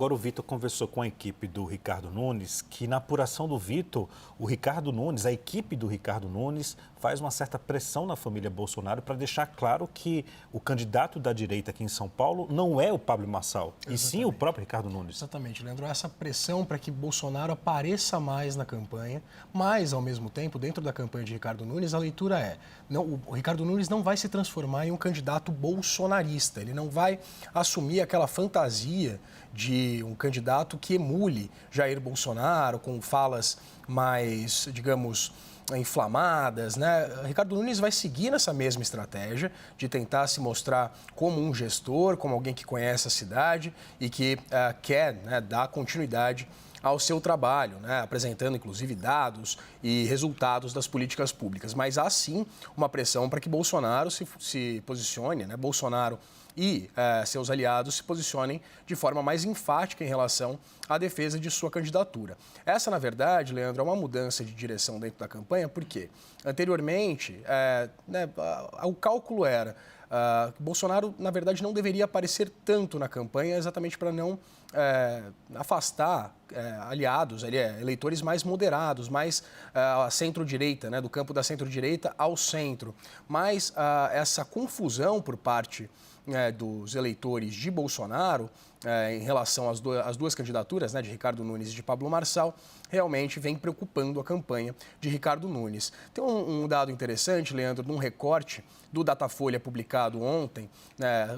Agora o Vitor conversou com a equipe do Ricardo Nunes, que na apuração do Vitor, o Ricardo Nunes, a equipe do Ricardo Nunes, faz uma certa pressão na família Bolsonaro para deixar claro que o candidato da direita aqui em São Paulo não é o Pablo Marçal, e sim o próprio Ricardo Nunes. Exatamente, Leandro. Essa pressão para que Bolsonaro apareça mais na campanha, mas, ao mesmo tempo, dentro da campanha de Ricardo Nunes, a leitura é: não, o Ricardo Nunes não vai se transformar em um candidato bolsonarista, ele não vai assumir aquela fantasia de um candidato que emule Jair Bolsonaro, com falas mais, digamos, inflamadas, né? Ricardo Nunes vai seguir nessa mesma estratégia de tentar se mostrar como um gestor, como alguém que conhece a cidade e que quer, né, dar continuidade ao seu trabalho, né, apresentando inclusive dados e resultados das políticas públicas. Mas há sim uma pressão para que Bolsonaro se posicione, né, Bolsonaro e seus aliados se posicionem de forma mais enfática em relação à defesa de sua candidatura. Essa, na verdade, Leandro, é uma mudança de direção dentro da campanha, porque anteriormente o cálculo era que Bolsonaro, na verdade, não deveria aparecer tanto na campanha, exatamente para não afastar aliados, eleitores mais moderados, mais a centro-direita, né, do campo da centro-direita ao centro. Mas essa confusão por parte dos eleitores de Bolsonaro em relação às duas candidaturas, né, de Ricardo Nunes e de Pablo Marçal, realmente vem preocupando a campanha de Ricardo Nunes. Tem um dado interessante, Leandro, num recorte do Datafolha publicado ontem,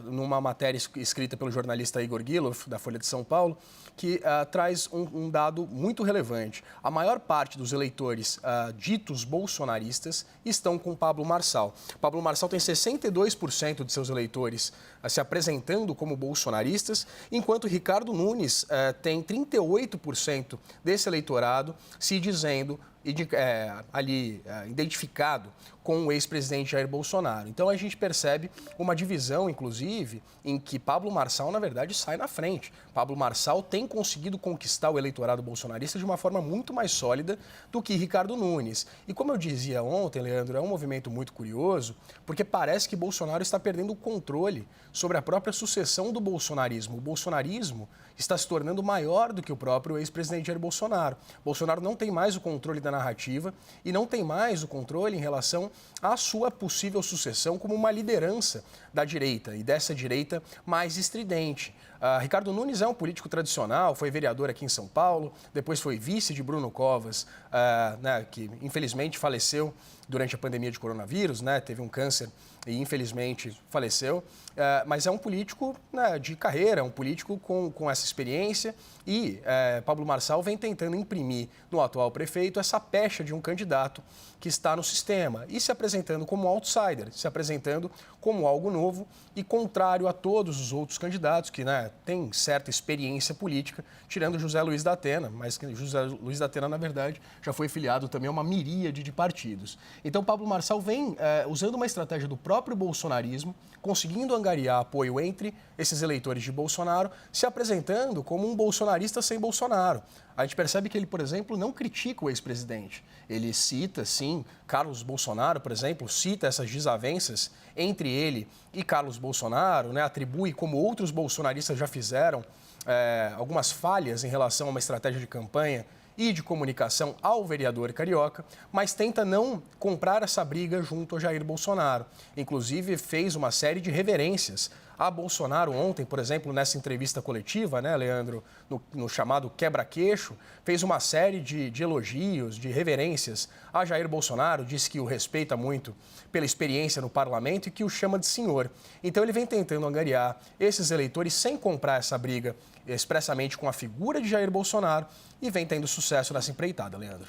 numa matéria escrita pelo jornalista Igor Guilherme, da Folha de São Paulo, que traz um dado muito relevante. A maior parte dos eleitores ditos bolsonaristas estão com Pablo Marçal. Pablo Marçal tem 62% de seus eleitores se apresentando como bolsonaristas, enquanto Ricardo Nunes tem 38% desse eleitorado se dizendo identificado com o ex-presidente Jair Bolsonaro. Então a gente percebe uma divisão, inclusive, em que Pablo Marçal, na verdade, sai na frente. Pablo Marçal tem conseguido conquistar o eleitorado bolsonarista de uma forma muito mais sólida do que Ricardo Nunes. E como eu dizia ontem, Leandro, é um movimento muito curioso, porque parece que Bolsonaro está perdendo o controle sobre a própria sucessão do bolsonarismo. O bolsonarismo está se tornando maior do que o próprio ex-presidente Jair Bolsonaro. Bolsonaro não tem mais o controle da narrativa e não tem mais o controle em relação à sua possível sucessão como uma liderança da direita e dessa direita mais estridente. Ricardo Nunes é um político tradicional, foi vereador aqui em São Paulo, depois foi vice de Bruno Covas, que infelizmente faleceu durante a pandemia de coronavírus, né, teve um câncer e infelizmente faleceu, mas é um político, né, de carreira, um político com essa experiência e Pablo Marçal vem tentando imprimir no atual prefeito essa pecha de um candidato que está no sistema e se apresentando como outsider, se apresentando como algo novo e contrário a todos os outros candidatos que, né, têm certa experiência política, tirando José Luiz da Atena, mas José Luiz da Atena, na verdade, já foi filiado também a uma miríade de partidos. Então, Pablo Marçal vem usando uma estratégia do próprio bolsonarismo, conseguindo angariar apoio entre esses eleitores de Bolsonaro, se apresentando como um bolsonarista sem Bolsonaro. A gente percebe que ele, por exemplo, não critica o ex-presidente. Ele cita, sim, Carlos Bolsonaro, por exemplo, cita essas desavenças entre ele e Carlos Bolsonaro, né? Atribui, como outros bolsonaristas já fizeram, algumas falhas em relação a uma estratégia de campanha e de comunicação ao vereador carioca, mas tenta não comprar essa briga junto a Jair Bolsonaro. Inclusive, fez uma série de reverências a Bolsonaro ontem, por exemplo, nessa entrevista coletiva, né, Leandro, no chamado quebra-queixo, fez uma série de elogios, de reverências a Jair Bolsonaro, disse que o respeita muito pela experiência no parlamento e que o chama de senhor. Então ele vem tentando angariar esses eleitores sem comprar essa briga expressamente com a figura de Jair Bolsonaro e vem tendo sucesso nessa empreitada, Leandro.